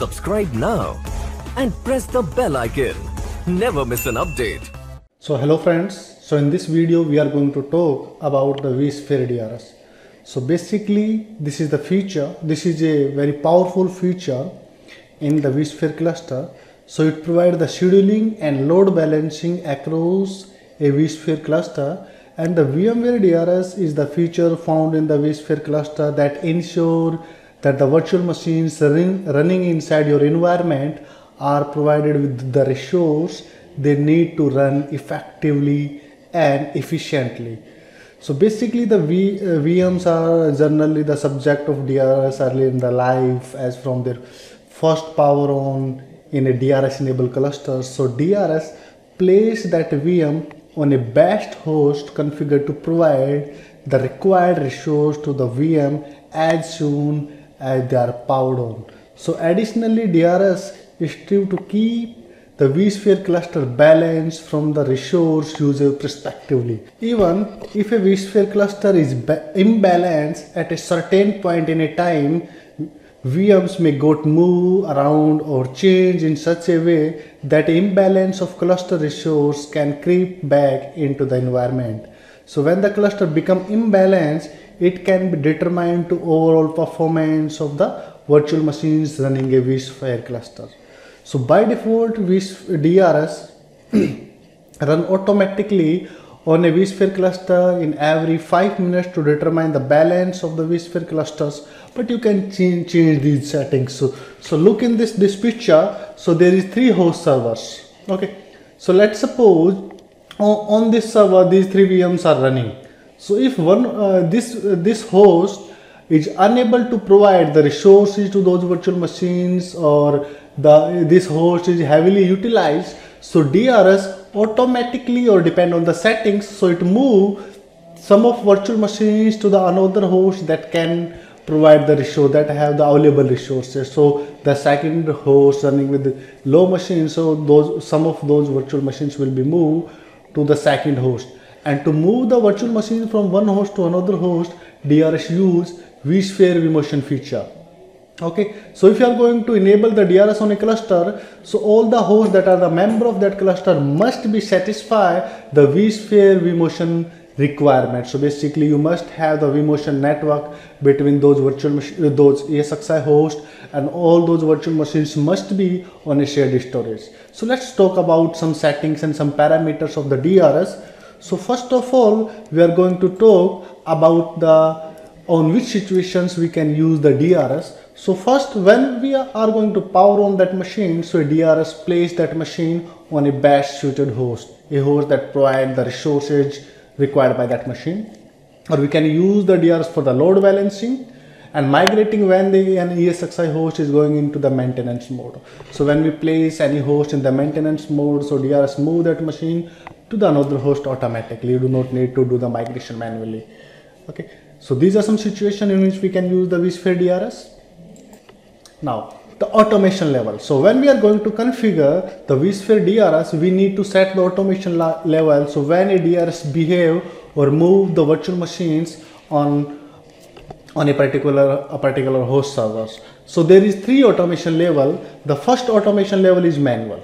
Subscribe now and press the bell icon. Never miss an update. So hello friends, so in this video we are going to talk about the vSphere DRS. So basically this is the feature, this is a very powerful feature in the vSphere cluster. So it provides the scheduling and load balancing across a vSphere cluster, and the VMware DRS is the feature found in the vSphere cluster that ensure that the virtual machines running inside your environment are provided with the resource they need to run effectively and efficiently. So basically the VMs are generally the subject of DRS early in their life, as from their first power on in a DRS enabled cluster. So DRS place that VM on a batched host configured to provide the required resource to the VM as soon as they are powered on. So additionally, DRS strive to keep the vSphere cluster balanced from the resource user perspectively. Even if a vSphere cluster is imbalanced at a certain point in a time, VMs may move around or change in such a way that imbalance of cluster resource can creep back into the environment. So when the cluster becomes imbalanced, it can be determined to overall performance of the virtual machines running a vSphere cluster. So by default, DRS run automatically on a vSphere cluster in every 5 minutes to determine the balance of the vSphere clusters, but you can change these settings. So look in this picture. So there is 3 host servers. Okay, so let's suppose on this server these 3 VMs are running. So if this host is unable to provide the resources to those virtual machines, or this host is heavily utilized, so DRS automatically, or depend on the settings, so it move some of virtual machines to the another host that can provide the resource, that have the available resources. So the second host running with the low machines, so some of those virtual machines will be moved to the second host. And to move the virtual machine from one host to another host, DRS use vSphere vMotion feature. Okay, so if you are going to enable the DRS on a cluster, so all the hosts that are the member of that cluster must be satisfy the vSphere vMotion requirement. So basically you must have the vMotion network between those those ESXi hosts, and all those virtual machines must be on a shared storage. So let's talk about some settings and some parameters of the DRS. So first of all, we are going to talk about on which situations we can use the DRS. So first, when we are going to power on that machine, so DRS place that machine on a batch suited host, a host that provides the resources required by that machine. Or we can use the DRS for the load balancing and migrating when an ESXi host is going into the maintenance mode. So when we place any host in the maintenance mode, so DRS move that machine to the another host automatically. You do not need to do the migration manually. Okay, so these are some situations in which we can use the vSphere DRS. Now the automation level. So when we are going to configure the vSphere DRS, we need to set the automation level. So when a DRS behave or move the virtual machines on a particular host servers. So there is 3 automation level. The first automation level is manual.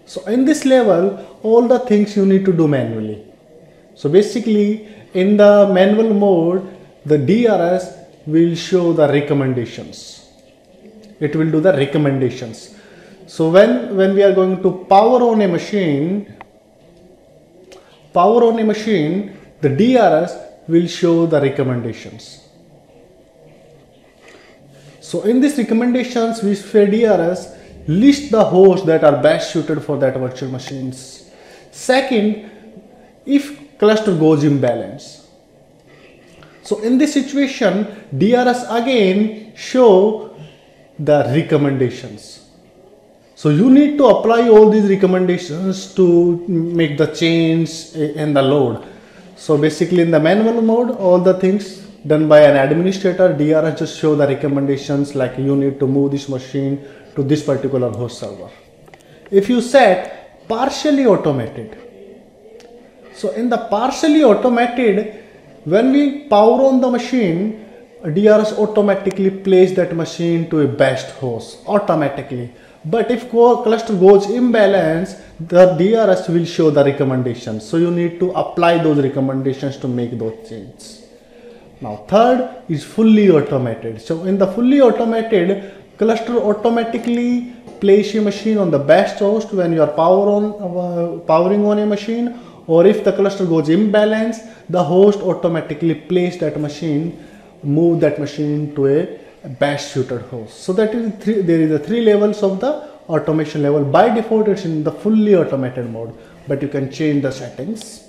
So in this level, all the things you need to do manually. So basically in the manual mode, the DRS will show the recommendations. It will do the recommendations. So when we are going to power on a machine, the DRS will show the recommendations. So in these recommendations, vSphere DRS list the hosts that are best suited for that virtual machines. Second, if cluster goes imbalance. So in this situation, DRS again show the recommendations. So you need to apply all these recommendations to make the change in the load. So basically in the manual mode, all the things done by an administrator, DRS just show the recommendations, like you need to move this machine to this particular host server. If you set partially automated, so in the partially automated, when we power on the machine, DRS automatically place that machine to a best host automatically. But if cluster goes imbalance, the DRS will show the recommendations. So you need to apply those recommendations to make those changes. Now third is fully automated. So in the fully automated, cluster automatically place a machine on the best host when you are powering on a machine, or if the cluster goes imbalance, the host automatically place that machine, move that machine to a best suited host. So that is there is a 3 levels of the automation level. By default it's in the fully automated mode, but you can change the settings.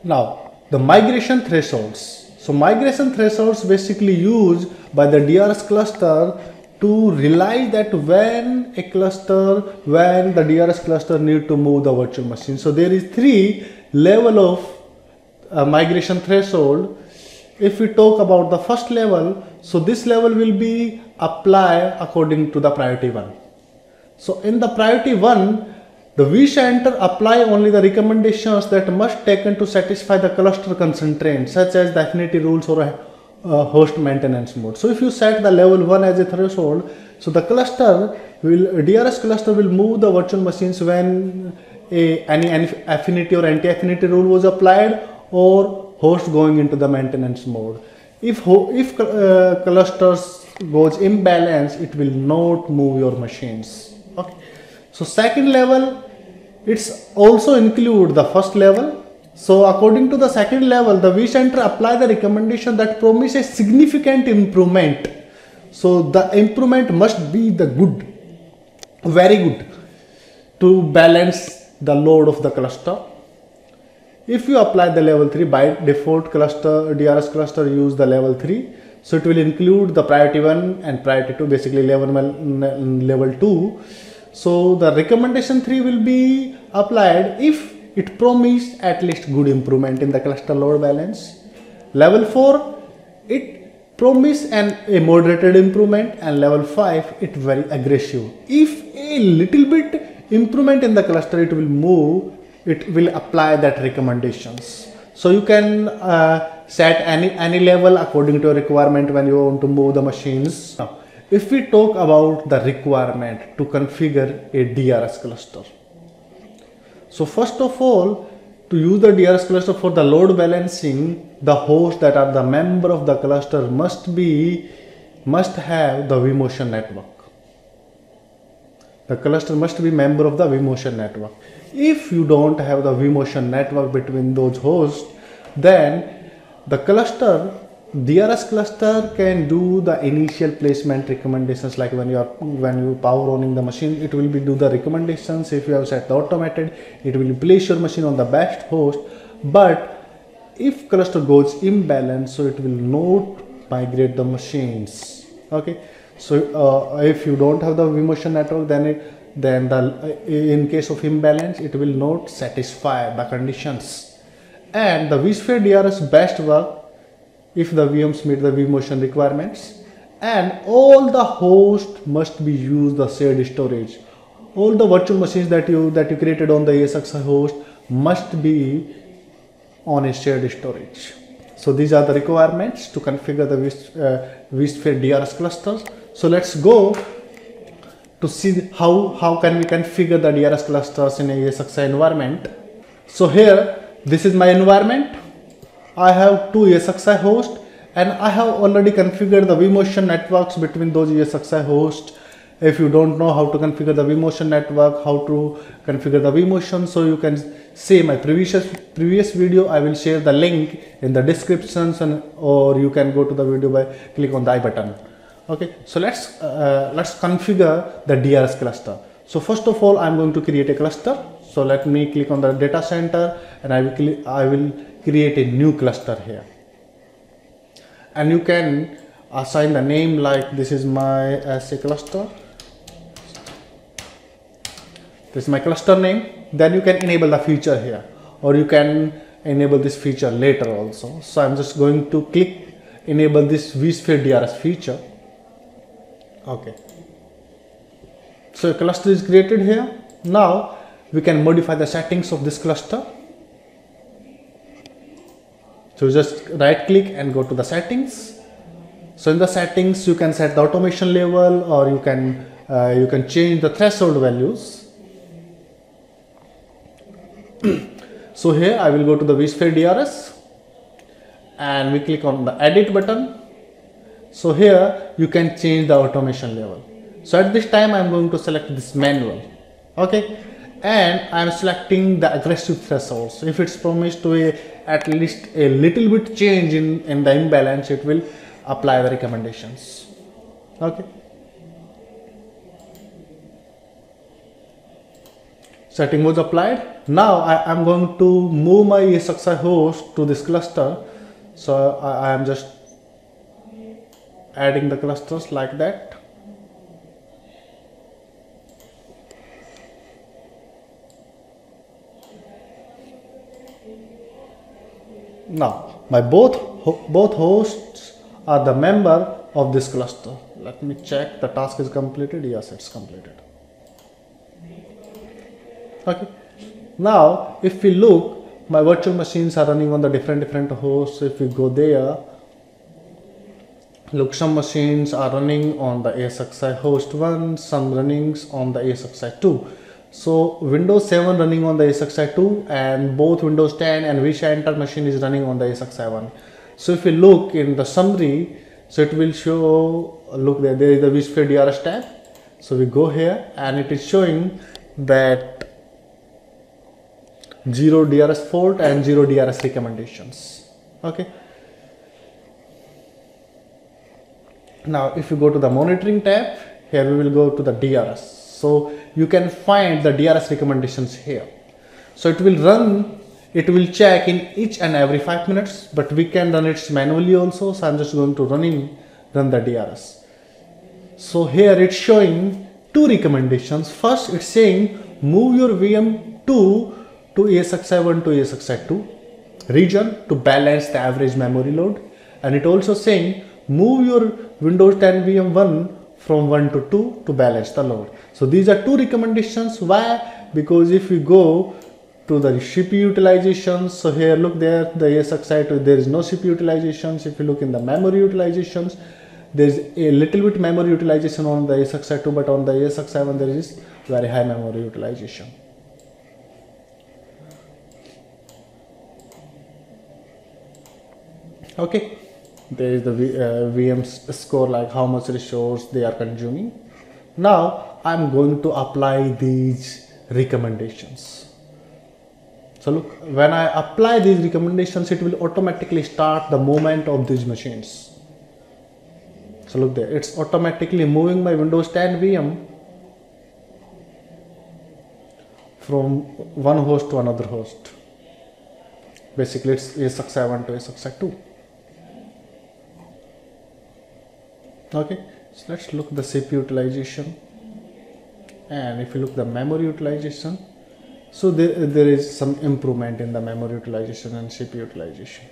Now the migration thresholds. So migration thresholds basically used by the DRS cluster to realize that when the DRS cluster need to move the virtual machine. So there is 3 level of migration threshold. If we talk about the first level, so this level will be applied according to the priority 1. So in the priority 1, the vCenter apply only the recommendations that must taken to satisfy the cluster constraints, such as the affinity rules or host maintenance mode. So if you set the level 1 as a threshold, so the DRS cluster will move the virtual machines when any affinity or anti-affinity rule was applied, or host going into the maintenance mode. If clusters goes imbalance, it will not move your machines. Okay. So second level, it's also include the first level. So according to the second level, the vCenter apply the recommendation that promise a significant improvement. So the improvement must be the good, very good, to balance the load of the cluster. If you apply the level 3, by default DRS cluster use the level 3. So it will include the priority 1 and priority 2, basically level 2. So the recommendation 3 will be applied if it promised at least good improvement in the cluster load balance. Level 4, it promised a moderated improvement, and level 5, it very aggressive. If a little bit improvement in the cluster, it will apply that recommendations. So you can set any level according to your requirement when you want to move the machines. Now, if we talk about the requirement to configure a DRS cluster. So first of all, to use the DRS cluster for the load balancing, the hosts that are the member of the cluster must have the vMotion network. The cluster must be member of the vMotion network. If you don't have the vMotion network between those hosts, then the DRS cluster can do the initial placement recommendations, like when you power on the machine, it will do the recommendations. If you have set the automated, it will place your machine on the best host. But if cluster goes imbalance, so it will not migrate the machines. Okay, so if you don't have the vMotion network, then in case of imbalance, it will not satisfy the conditions. And the vSphere DRS best work if the VMs meet the vMotion requirements, and all the hosts must be used the shared storage. All the virtual machines that you created on the ESXi host must be on a shared storage. So these are the requirements to configure the vSphere DRS clusters. So let's go to see how can we configure the DRS clusters in a ESXi environment. So here, this is my environment. I have 2 ESXi hosts, and I have already configured the vMotion networks between those ESXi hosts. If you don't know how to configure the vMotion network, how to configure the vMotion, so you can see my previous video. I will share the link in the descriptions, or you can go to the video by click on the I button. Okay, so let's configure the DRS cluster. So first of all, I'm going to create a cluster. So let me click on the data center, and I will create a new cluster here. And you can assign the name, like this is my SA cluster. This is my cluster name. Then you can enable the feature here, or you can enable this feature later also. So I'm just going to click enable this vSphere DRS feature. Okay. So a cluster is created here. Now we can modify the settings of this cluster. So just right click and go to the settings. So in the settings you can set the automation level, or you can change the threshold values. So here I will go to the vSphere DRS and we click on the edit button. So here you can change the automation level. So at this time I am going to select this manual, okay, and I am selecting the aggressive thresholds. If it's promised to at least a little bit change in the imbalance, it will apply the recommendations, okay. Setting was applied. Now I am going to move my ESXi host to this cluster. So I am just adding the clusters like that. Now my both hosts are the member of this cluster. Let me check the task is completed. Yes, it's completed. Okay. Now if we look, my virtual machines are running on the different hosts. If we go there, look, some machines are running on the ESXi host 1, some runnings on the ESXi 2. So Windows 7 running on the ESXi 2, and both Windows 10 and vCenter machine is running on the ESXi 1. So if we look in the summary, so it will show, look there is the vSphere DRS tab. So we go here and it is showing that 0 DRS fault and 0 DRS recommendations, okay. Now if you go to the monitoring tab, here we will go to the DRS. So you can find the DRS recommendations here. So it will run, it will check in each and every 5 minutes, but we can run it manually also. So I'm just going to run the DRS. So here it's showing two recommendations. First it's saying move your VM2 to ESXi 1 to ESXi 2 region to balance the average memory load, and it also saying move your Windows 10 VM1 from 1 to 2 to balance the load. So these are two recommendations. Why? Because if we go to the CPU utilizations, so here look there, the ESXi 2 there is no CPU utilizations. If you look in the memory utilizations, there is a little bit memory utilization on the ESXi 2, but on the ESXi 1 there is very high memory utilization. Okay, there is the VM's score, like how much resource they are consuming. Now I'm going to apply these recommendations. So look, when I apply these recommendations, it will automatically start the movement of these machines. So look there, it's automatically moving my Windows 10 VM from one host to another host. Basically it's ESXi 1 to ESXi 2. Okay, so let's look the CPU utilization, and if you look the memory utilization, so there is some improvement in the memory utilization and CPU utilization.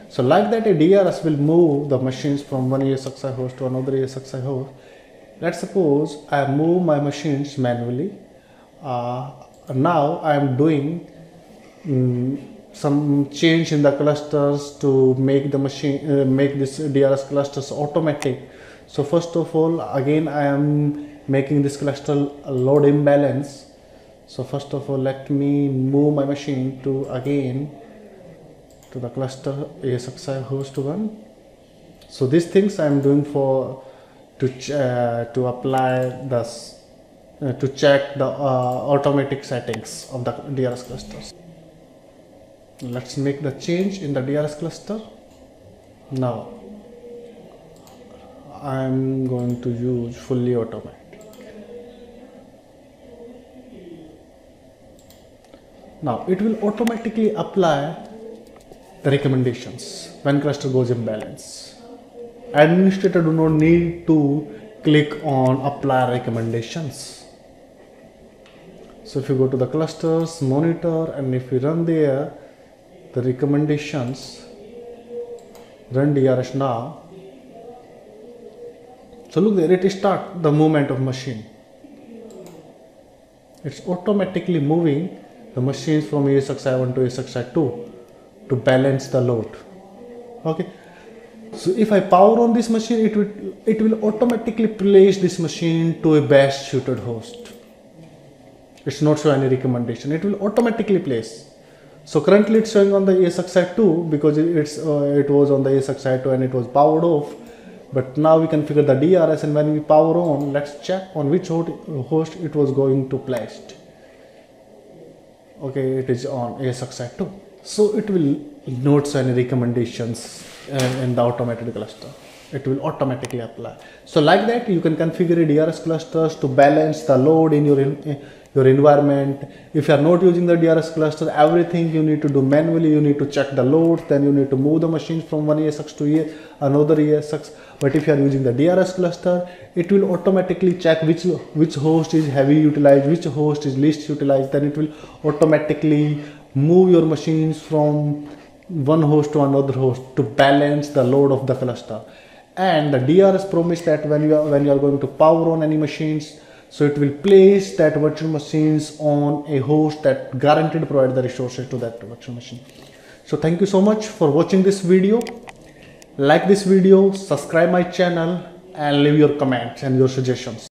So like that, a DRS will move the machines from one ESXi host to another ESXi host. Let's suppose I move my machines manually. Now I am doing some change in the clusters to make the machine make this DRS clusters automatic. So first of all, again I am making this cluster load imbalance. So first of all, let me move my machine to the cluster ESXi host 1. So these things I am doing to apply this to check the automatic settings of the DRS clusters. Let's make the change in the DRS cluster. Now I'm going to use fully automatic. Now it will automatically apply the recommendations when cluster goes imbalance. Administrator do not need to click on apply recommendations. So if you go to the clusters, monitor, and if you run there, the recommendations, run DRS now. So look there, it start the movement of machine. It's automatically moving the machines from ESXi 1 to ESXi 2 to balance the load. Okay, so if I power on this machine, it will automatically place this machine to a best suited host. It's not show any recommendation, it will automatically place. So currently it's showing on the ESX side 2 because it was on the ESX side 2 and it was powered off. But now we configure the DRS, and when we power on, let's check on which host it was going to placed. Okay, it is on ESX side 2. So it will not show any recommendations in the automated cluster. It will automatically apply. So like that, you can configure DRS clusters to balance the load in your environment. If you are not using the DRS cluster, everything you need to do manually. You need to check the loads, then you need to move the machines from one ESX to another ESX. But if you are using the DRS cluster, it will automatically check which host is heavy utilized, which host is least utilized. Then it will automatically move your machines from one host to another host to balance the load of the cluster. And the DRS promise that when you are going to power on any machines, so it will place that virtual machines on a host that guaranteed provide the resources to that virtual machine. So thank you so much for watching this video. Like this video, subscribe my channel, and leave your comments and your suggestions.